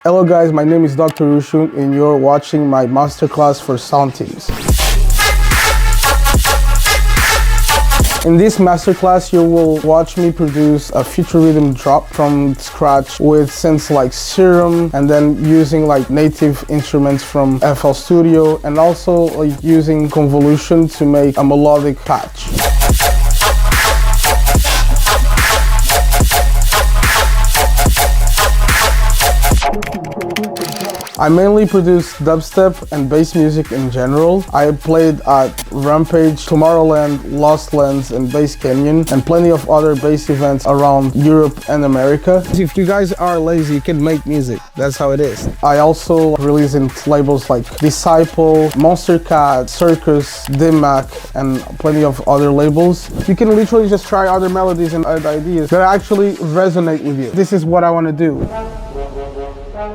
Hello guys, my name is Dr Ushuu and you're watching my masterclass for Soundteams. In this masterclass, you will watch me produce a Future Riddim drop from scratch with synths like Serum, and then using like native instruments from FL Studio, and also like using convolution to make a melodic patch. I mainly produce dubstep and bass music in general. I played at Rampage, Tomorrowland, Lost Lands, and Bass Canyon, and plenty of other bass events around Europe and America. If you guys are lazy, you can make music. That's how it is. I also release in labels like Disperser, Masterclass, Circus, Mac, and plenty of other labels. You can literally just try other melodies and other ideas that actually resonate with you. This is what I want to do.